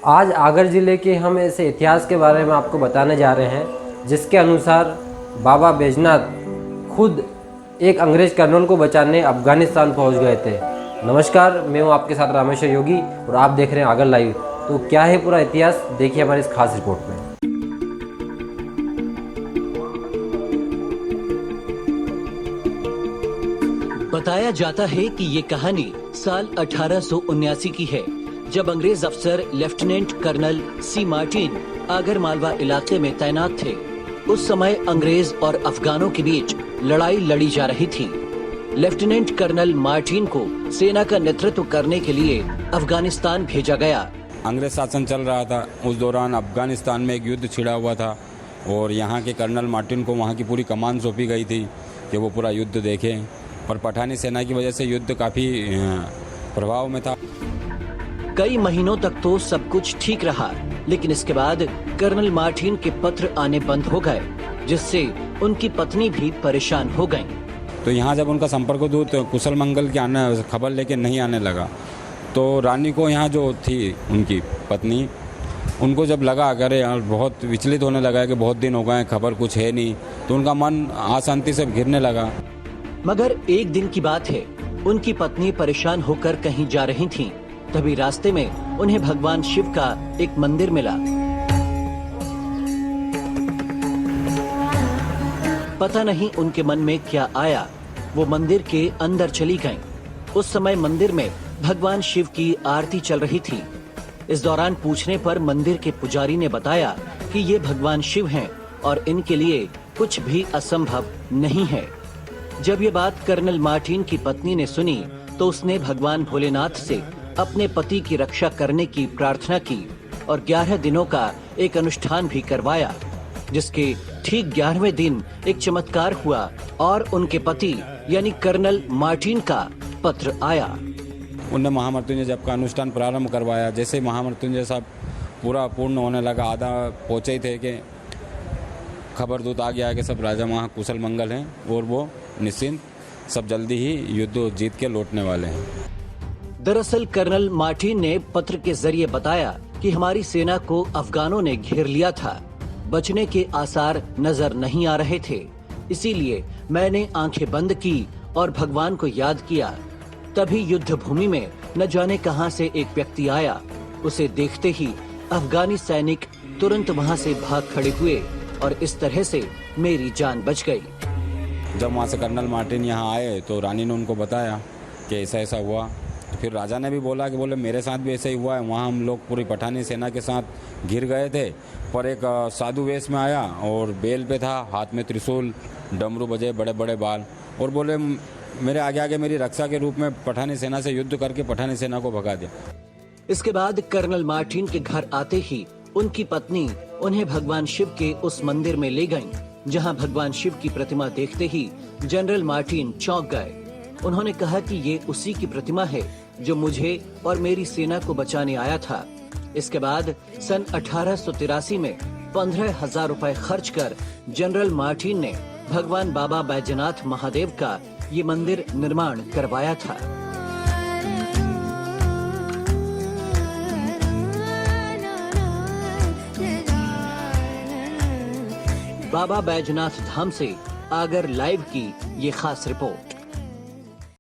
आज आगर ज़िले के हम ऐसे इतिहास के बारे में आपको बताने जा रहे हैं जिसके अनुसार बाबा बैजनाथ खुद एक अंग्रेज़ कर्नल को बचाने अफ़गानिस्तान पहुंच गए थे। नमस्कार, मैं हूं आपके साथ रामेश्वर योगी और आप देख रहे हैं आगर लाइव। तो क्या है पूरा इतिहास, देखिए हमारी इस खास रिपोर्ट में। बताया जाता है कि ये कहानी साल 1879 की है, जब अंग्रेज अफसर lieutenant colonel C Martin Agar Malwa इलाके में तैनात थे। उस समय अंग्रेज और अफगानों के बीच लड़ाई लड़ी जा रही थी। लेफ्टिनेंट कर्नल मार्टिन को सेना का नेतृत्व करने के लिए अफगानिस्तान भेजा गया। अंग्रेज शासन चल रहा था, उस दौरान अफगानिस्तान में एक युद्ध छिड़ा हुआ था और यहाँ के कर्नल मार्टिन को वहाँ की पूरी कमान सौंपी गई थी कि वो पूरा युद्ध देखें। पर पठानी सेना की वजह से युद्ध काफ़ी प्रभाव में था। कई महीनों तक तो सब कुछ ठीक रहा, लेकिन इसके बाद कर्नल मार्टिन के पत्र आने बंद हो गए, जिससे उनकी पत्नी भी परेशान हो गईं। तो यहाँ जब उनका संपर्क दूत कुशल मंगल की आने खबर लेके नहीं आने लगा, तो रानी को यहाँ जो थी उनकी पत्नी, उनको जब लगा अरे यार बहुत विचलित होने लगा कि बहुत दिन हो गए खबर कुछ है नहीं, तो उनका मन अशांति से घिरने लगा। मगर एक दिन की बात है, उनकी पत्नी परेशान होकर कहीं जा रही थीं। तभी रास्ते में उन्हें भगवान शिव का एक मंदिर मिला। पता नहीं उनके मन में क्या आया, वो मंदिर के अंदर चली गईं। उस समय मंदिर में भगवान शिव की आरती चल रही थी। इस दौरान पूछने पर मंदिर के पुजारी ने बताया कि ये भगवान शिव हैं और इनके लिए कुछ भी असंभव नहीं है। जब ये बात कर्नल मार्टिन की पत्नी ने सुनी, तो उसने भगवान भोलेनाथ से अपने पति की रक्षा करने की प्रार्थना की और 11 दिनों का एक अनुष्ठान भी करवाया, जिसके ठीक 11वें दिन एक चमत्कार हुआ और उनके पति यानी कर्नल मार्टिन का पत्र आया। उनने महामृत्युंजय जप का अनुष्ठान प्रारंभ करवाया। जैसे महामृत्युंजय सब पूरा पूर्ण होने लगा, आधा पहुँचे ही थे कि खबर दूत आ गया कि सब राजा वहाँ कुशल मंगल हैं और वो निश्चिंत सब जल्दी ही युद्ध जीत के लौटने वाले हैं। दरअसल कर्नल मार्टिन ने पत्र के जरिए बताया कि हमारी सेना को अफगानों ने घेर लिया था, बचने के आसार नजर नहीं आ रहे थे, इसीलिए मैंने आंखें बंद की और भगवान को याद किया। तभी युद्ध भूमि में न जाने कहां से एक व्यक्ति आया। उसे देखते ही अफगानी सैनिक तुरंत वहां से भाग खड़े हुए और इस तरह से मेरी जान बच गई। जब वहाँ से कर्नल मार्टिन यहाँ आए तो रानी ने उनको बताया कि ऐसा ऐसा हुआ। तो फिर राजा ने भी बोला कि बोले मेरे साथ भी ऐसा ही हुआ है। वहाँ हम लोग पूरी पठानी सेना के साथ घिर गए थे, पर एक साधु वेश में आया और बेल पे था, हाथ में त्रिशूल, डमरू बजे, बड़े बड़े बाल, और बोले मेरे आगे आगे मेरी रक्षा के रूप में पठानी सेना से युद्ध करके पठानी सेना को भगा दिया। इसके बाद कर्नल मार्टिन के घर आते ही उनकी पत्नी उन्हें भगवान शिव के उस मंदिर में ले गईं, जहां भगवान शिव की प्रतिमा देखते ही जनरल मार्टिन चौंक गए। उन्होंने कहा कि ये उसी की प्रतिमा है जो मुझे और मेरी सेना को बचाने आया था। इसके बाद सन 1883 में 15,000 रुपए खर्च कर जनरल मार्टिन ने भगवान बाबा बैजनाथ महादेव का ये मंदिर निर्माण करवाया था। बाबा बैजनाथ धाम से आगर लाइव की ये खास रिपोर्ट।